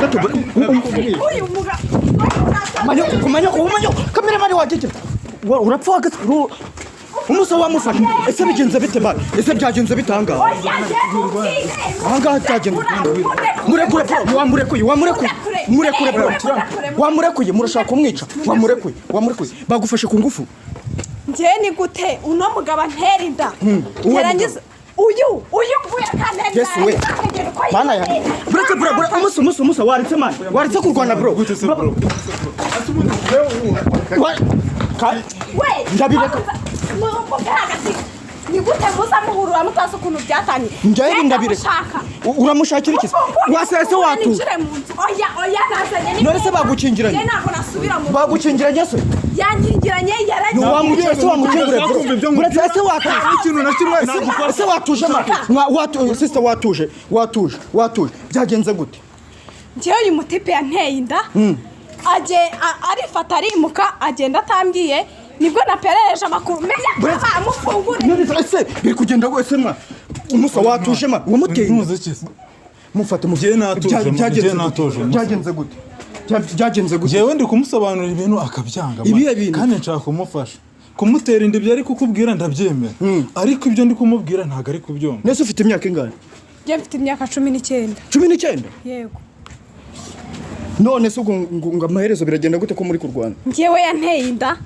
gato uyu muga manyo kameramani wagike urapfa gato umusa wamufashe ese bigenze bite ba ese byagenze bitanga anga cyagenze wamurekuye murashaka kumwica wamurekuye bagufashe ku ngufu nje ni gute uno mugaba ntera inda yarangiza uyu mvuye kanenda yes we bana ya bro umusa waritse kurwana bro ndabireka ni gute muza muhurura mutazi ukuntu byatanye njye ndabireka uramushakira iki wasese watu oya nazanye none se bagukingiranye ntabwo nasubira mu bagukingiranye se yanyingiranye yaragiye wamugese wamukingire bro muretse se watu ikintu na kimwe se watuje watu sister watuje byagenze gute njyewe uyu mutipe yanteye inda aje arifata arimuka agenda atambwiye nibwo naperereje amakuru menya amufungure ese biri kugenda wese mwa umusa watuje ma wamuteye mufate mu byagenze gute jewe ndi kumusobanurira ibintu akabyanga kandi nshaka kumufasha kumutera inda ibyo ari kukubwira ndabyemera ariko ibyo ndi kumubwira ntago ari kubyumva nese ufite imyaka ingana je mfite imyaka 19 yego none se ngo amaherezo biragenda gute ko muri kurwana ngewe yanteye inda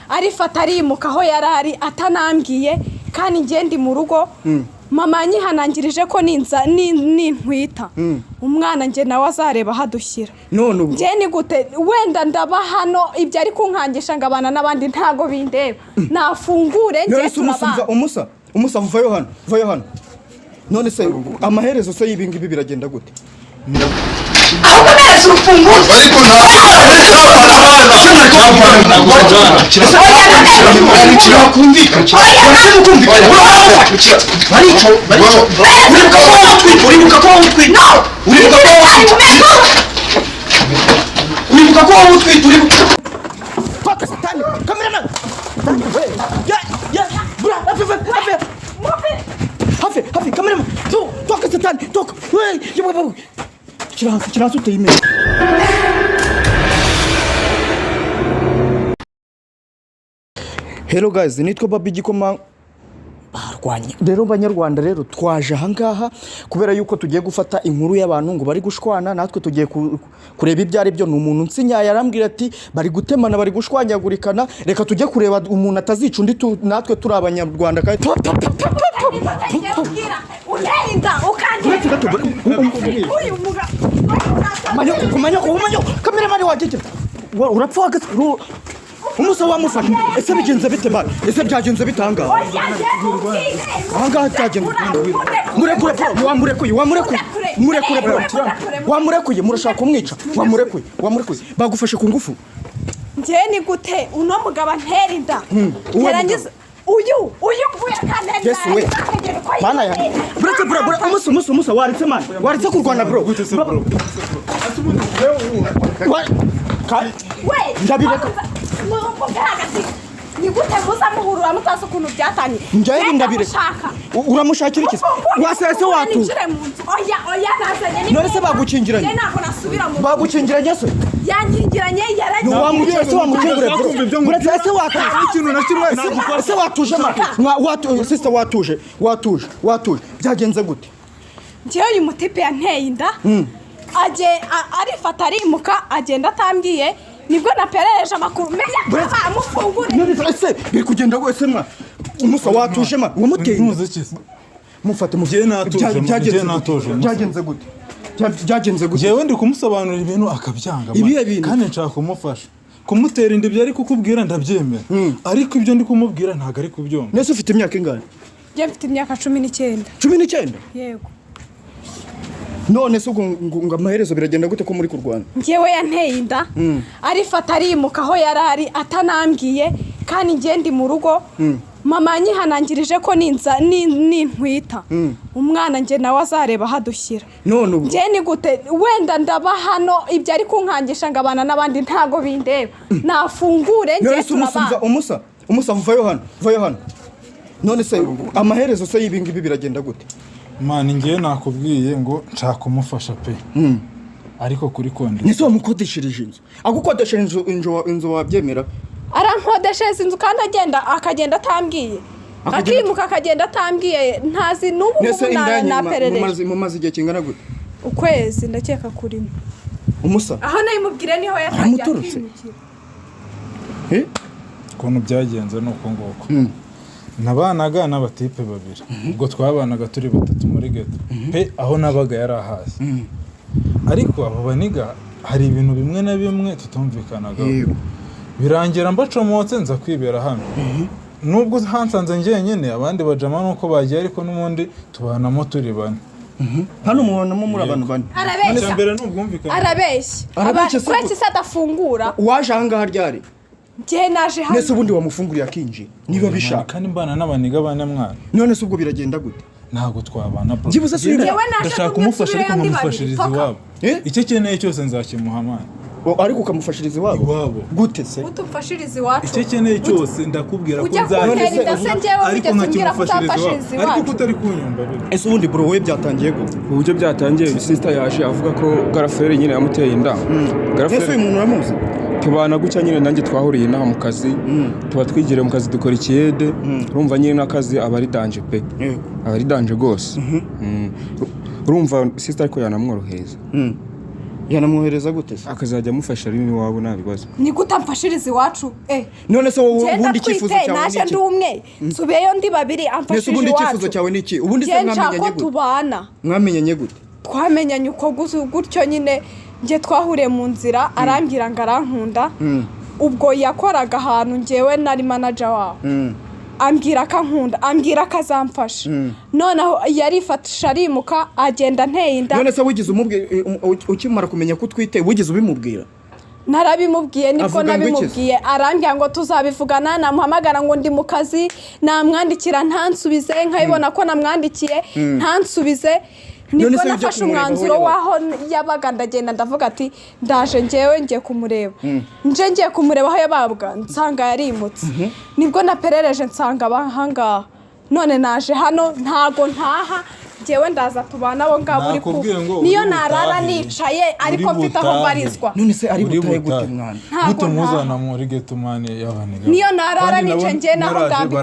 arifata arimuka aho yarari atanambwiye kandi ngiye ndi mu rugo mama nyihanangirije ko nintwita umwana nge nawe azareba hadushyira none ubu nge ni gute wenda ndaba hano ibyo ari kunkangisha ngo abana n'abandi ntago bindeba nafungure nge turabana umusa vayo hano none se amaherezo se y'ibingibi biragenda gute aho neza urufunguzo ariko kiransu uteye imeri hello guys nitwa Babi Gikoma barwanye rero banyarwanda rero twaje ahangaha kubera yuko tugiye gufata inkuru y'abantu ngo bari gushwana natwe tugiye kureba ibyo ari byo n'umuntu nsinya yarambwira ati bari gutemana bari gushwanyagurikana reka tujye kureba umuntu atazica undi natwe turi abanyarwanda kandi uyu muga manyo kameramani wagike urapfa gato umusa wamufashe ese bigenze bite ba ese byagenze bitanga anga cyagenze wamurekuye murashaka kumwica wamurekuye bagufashe ku ngufu nje ni gute uno mugaba ntera inda yarangiza uyu mvuye kanenda yes we bana ya bro umusa waritse kurwana bro ndabireka ni gute muza muhurura mutazi ukuntu byatanye njye ndabireka uramushakira iki wasese watu oya nazanye none se bagukingiranye ntabwo nasubira mu bagukingiranye se yanyingiranye yaragiye wamugese wamukingire bro muretse se watu ikintu na kimwe se watuje watu sister watuje byagenze gute njyewe uyu mutipe yanteye inda aje arifata arimuka agenda atambwiye nibwo naperereje amakuru menya amufungure ese biri kugenda wese mwa umusa watuje ma wamuteye mufate mu byagenze gute jewe ndi kumusobanurira ibintu akabyanga kandi nshaka kumufasha kumutera inda ibyo ari kukubwira ndabyemera ariko ibyo ndi kumubwira ntago ari kubyumva nese ufite imyaka ingana je mfite imyaka 19 yego none se ngo amaherezo biragenda gute ko muri kurwana ngewe yanteye inda arifata arimuka aho yarari atanambwiye kandi ngiye ndi mu rugo mama nyihanangirije ko nintwita umwana nge nawe azareba hadushyira none ubu nge ni gute wenda ndaba hano ibyo ari kunkangisha ngo abana n'abandi ntago bindeba nafungure nge turabana umusa vayo hano none se amaherezo se y'ibingibi biragenda gute mani ngiye nakubwiye ngo nshaka kumufasha pe ariko kuri konde nise wamukodeshereje inzu agukodeshereje inzu wabyemera arankodesheje inzu kandi akagenda atambwiye akimuka akagenda atambwiye ntazi n'ubu na perereze mumaze igihe kingana gute ukwezi ndakeka kurimo umusa aho nayimubwire niho yatangiye ukuntu byagenze nuko nguko nabanaga n'abatipe babiri ubwo twabanaga turi batatu muri ghetto pe aho nabaga yari ahazi ariko abo baniga hari ibintu bimwe na bimwe tutumvikanaga birangira mbacomotse nza kwibera hano nubwo hansanze njyenyine abandi bajama nuko bagiye ariko n'umundi tubanamo turi bane hano mubonamo muri abantu bane arabeshya kweki se adafungura waje ahangaha ryari njye naje hano nese ubundi wamufunguriye akinjiye niba bishaka kandi mbana n'abaniga bane mwana none se ubwo biragenda gute ntago twabana bro byibuze sura ndashaka kumufasha ariko nkamufashiriza iwabo icyo keneye cyose nzakimuha mwana ariko ukamufashiriza iwabo gute se utumfashiriza iwacu icyo keneye cyose ndakubwira ko nzaheza ariko nkakimufashiriza iwabo ariko utari kunyumva ese ubundi bro we byatangiye gute uburyo byatangiye sister yaje avuga ko garafere nyine yamuteye inda garafere ese uyu muntu uramuzi tubana gutya nyine nanjye twahuriye inaha mu kazi tuba twigire mu kazi dukora ikiyede urumva nyine n'akazi aba ari danje pe aba ari danje rwose urumva sister ariko yanamworohereza yanamwohereza gute se akazajya amufasha rimwe iwabo nta bibazo ni gutamfashiriza iwacu none se wowe ubundi icyifuzo cyawe naje ndi umwe nsubiyeyo ndi babiri amfashije iwacu ubundi icyifuzo cyawe ni iki ubundi se mwamenyanye gute tubana mwamenyanye gute twamenyanye uko gutyo nyine njye twahuriye mu nzira arambwira ngo arankunda ubwo yakoraga ahantu njyewe nari manager waho ambwira ko ankunda ambwira ko azamfasha noneho yarifatisha arimuka agenda nteye inda none se wigize umubwira ukimara kumenya ko utwite wigize ubimubwira narabimubwiye niko nabimubwiye arambwira ngo tuzabivugana namuhamagara ngo ndi mu kazi namwandikira ntansubize nkayibona ko namwandikiye ntansubize niko nafashe umwanzuro waho yabaga ndagenda ndavuga ati ndaje njyewe ngiye kumureba ngiye kumureba aho yababwa nsanga yarimutse nibwo naperereje nsanga ahangaha none naje hano ntago ntaha njyewe ndaza tubana abo ngabo uri ku niyo narara nicaye ariko mfite aho mbarizwa none se ari butaye gute mwana gute muzana muri ghetto mane y'abaniga niyo narara nicaye njye naho ngabo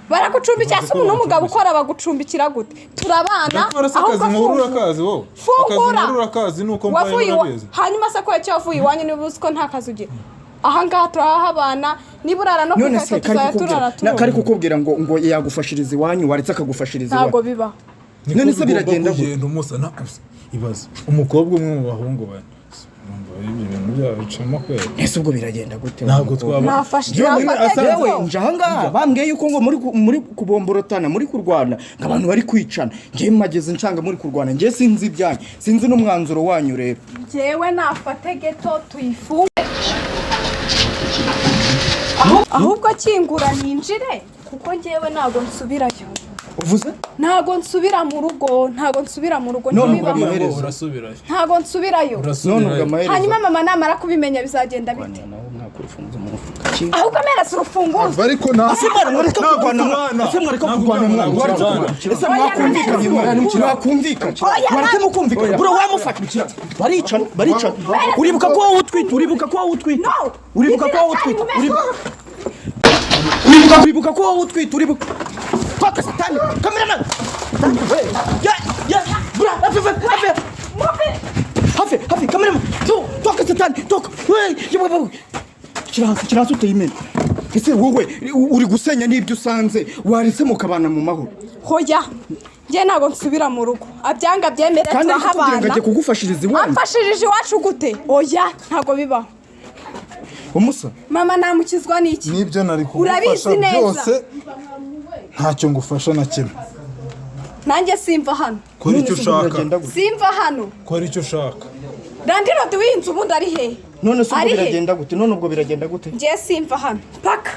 baragucumbikira se umuntu w'umugabo ukora bagucumbikira gute turabana aho akazi nuko mbaye nabeze hanyuma se ko yavuye iwanyu niba uzi ko nta kazi ugira ahangaha turahabana niba urara no kwita tuzaya turara kari kukubwira ngo yagufashiriza iwanyu waretse akagufashiriza iwanyu ntago biba none se biragenda gute umusa ibaze umukobwa umwe mu bahungu bane ibintu byabicamo kwera ese ubwo biragenda gute ntabwo twaba yewe nje ahangaha bambwiye yuko ngo muri kubomborotana muri kurwana nk'abantu bari kwicana ngiye mageze ncanga muri kurwana ngiye sinzi ibyanyu sinzi n'umwanzuro wanyu rero njyewe nafate ghetto tuyifunge ahubwo kingura ninjire kuko njyewe ntago nsubirayo uvuze ntago nsubira mu rugo ntago nsubirayo hanyuma mama namara kubimenya bizagenda bite ahubwo amera urufunguzo ariko nasimara mureka kurwana mwana ese mwakumvikanye mwareke mukumvikana bro wamufata baricana uribuka ko wowe utwite uribuka ko wowe utwite Toka satani, cameraman. Ya, bro, hafi, cameraman. Toka satani, toka. Kirazo utayimena. Ese wowe uri gusenya n'ibyo usanze waretse mukabana mu mahoro. Hoya. Nje nago nsubira mu rugo. Abyanga byemera turahabana. Kandi kugira ngo kugufashiriza iwanyu. Amfashirije iwacu gute? Oya, ntago biba. Umusa. Mama namukizwa n'iki? Nibyo nari kugufasha byose. Ntacyo ngufasha na kimwe. Nanjye simva hano. Kora icyo ushaka. Simva hano. Kora icyo ushaka. Randiro duwinzu ubundi ari he? None se biragenda gute? None ubwo biragenda gute? Ngiye simva hano. Paka.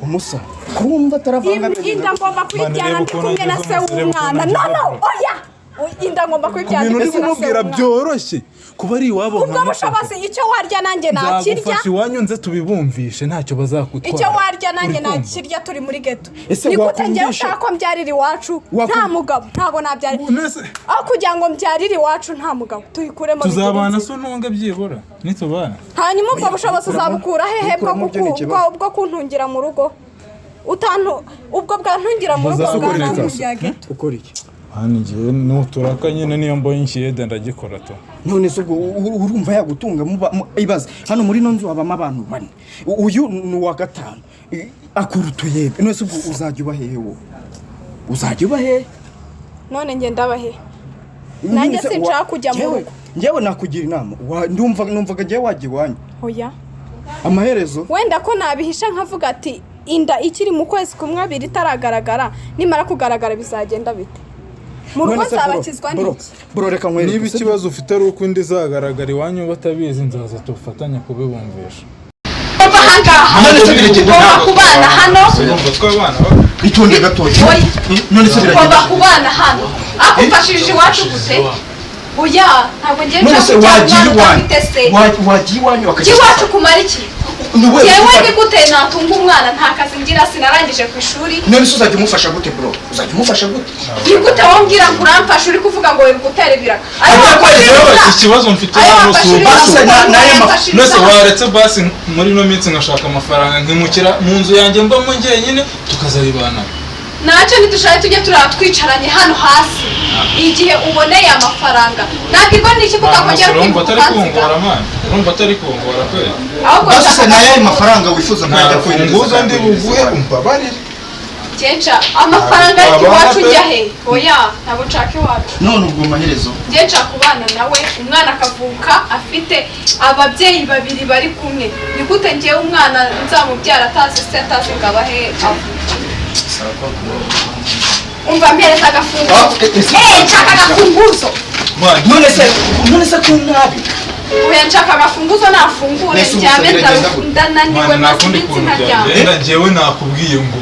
Umusa. Kurumva taravanga inda ngomba kwijyana ndi kumwe na se w'umwana. No, oya. inda ngomba kwibyandika ibintu uri kumubwira byoroshye kuba ari iwabo ubwo bushobozi icyo warya nanjye nakirya nzagufasha iwanyu nze tubibumvishe ntacyo bazakutwara icyo warya nanjye nakirya turi muri geto nigute ngewe ushaka ko mbyarira iwacu nta mugabo ntabwo nabyarira aho kugira ngo mbyarire iwacu nta mugabo tuyikuremo tuzabana so ntunga byibura nitubana hanyuma ubwo bushobozi uzabukura hehe bwo kuntungira mu rugo ubwo bwantungira mu rugo bwantungira geto ukora iki hano ngiye nuturaka nyine niyo mbonye ikiyede ndagikora to none se ubwo urumva yagutunga ibaze hano muri ino nzu habamo abantu bane uyu ni uwa gatanu akura utuyede none se ubwo uzajya uba hehe wowe uzajya uba hehe none njye ndaba hehe nanjye sinshaka kujya mu rugo njyewe nakugira inama numvaga njyewe wajya iwanyu oya amaherezo wenda ko nabihisha nkavuga ati inda ikiri mu kwezi kumwe abiri itaragaragara nimara kugaragara bizagenda bite mu rugo nzabakizwa n'iki bro reka nkwereke niba ikibazo ufite ari uko indi izagaragara iwanyu batabizi nzaza tufatanya kubibumvisha bava ahangaha ugomba kubana hano itonde gatoya none se ugomba kubana hano akufashije iwacu gute oya ntabwo ngiye nshaka wagiye iwanyu iwacu kumara iki yewe ni gute natunga umwana nta kazi ngira sinarangije ku ishuri none se uzajya umufasha gute bro uzajya umufasha gute ni gute wambwira ngo uramfasha uri kuvuga ngo uri gutera ibiraka ikibazo mfite hano nose waretse basi muri ino minsi ngashaka amafaranga nkimukira mu nzu yanjye mbamo njyenyine tukazayibana ntacyo ntidushake tujye twicaranye hano hasi igihe uboneye amafaranga ntabwo n'iki kuko akongera kwibuka urumva atari kungora kweli basi se nayo mafaranga wifuza nkajya kuyiguza ndi buguhe umbabarire Genca amafaranga ariko iwacu ujya he oya ntabwo nshaka iwacu none ubwo maherezo Genca kubana nawe umwana akavuka afite ababyeyi babiri bari kumwe ni gute ngewe umwana nzamubyara atazi se atazi ngo abahe avuka umva mpereza agafunguzo nshaka agafunguzo none se kuntabi oya nshaka agafunguzo nafungure cyane ndananiwe maze iminsi ntaryama njyewe nakubwiye ngo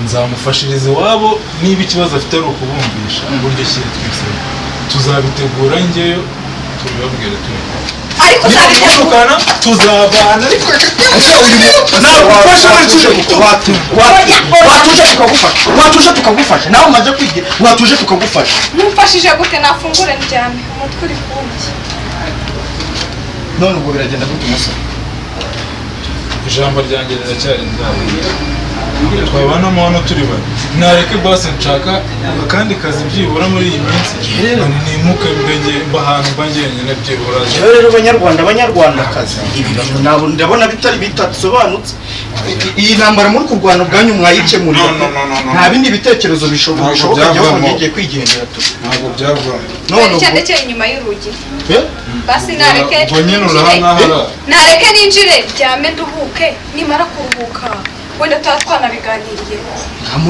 nzamufashiriza iwabo niba ikibazo afite ari ukubumvisha uburyo shyire twese tuzabitegura njyeyo tubibabwire ariko tuzabitegura tuzabana ariko watuje tukagufasha nawe umaze kwigira watuje tukagufasha mumfashije gute nafungure ndyame umutwe uri kumbye none ubwo biragenda gute umusore ijambo ryanjye riracyari twabana hano turi bane nareke basi nshaka akandi kazi byibura muri iyi minsi nimuke ahantu mbangenyine byibura rero banyarwandakazi ndabona bitari bitasobanutse iyi ntambara muri kurwana ubwanyu mwayikemurira nta bindi bitekerezo bishoboka byavamo ngiye kwigendera tu ntabwo byavamo none cyane cyane inyuma y'urugi basi nareke ninjire ryame nduhuke nimara kuruhuka wenda twanabiganiriye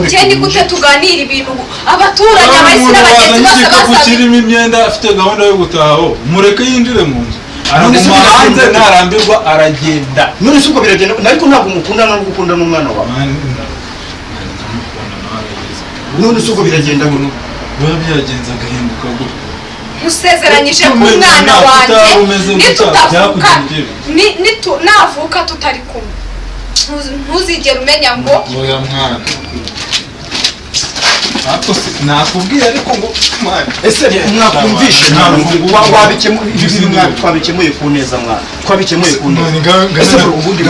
cyane gute tuganira ibintu abaturage abahisi n'abagenzi bose basaba kirimo imyenda afite gahunda yo gutahaho mureke yinjire mu nzu araguma hanze ntarambirwa aragenda none se uko biragenda ariko ntabwo mukunda no gukunda n'umwana wawe none se uko biragenda ngo biba byagenze agahinduka gutya musezeranyije ku mwana wanjye nitutavuka navuka tutari kumwe ntuzigere umenya ngo oya mwana nakubwiye ariko ngo ese mwakumvishe twabikemuye ku neza mwana twabikemuye ku neza ese ubundi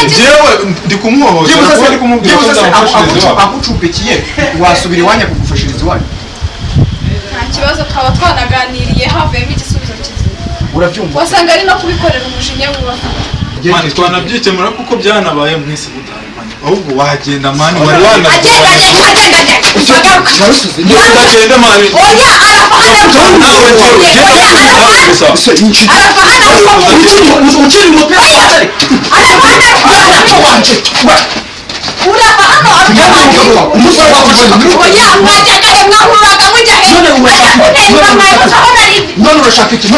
njyewe ndi kumuhohotera kuko ari kumubwira ko nzamufashiriza iwabo agucumbikiye wasubira iwanyu akagufashiriza iwanyu nta kibazo twaba twanaganiriye havuyemo igisubizo kizima urabyumva wasanga ari no kubikorera umujinya mani twanabyikemura kuko byanabaye mwese gutandukanye ahubwo wagenda mani wari agenda mani oya none urashaka iki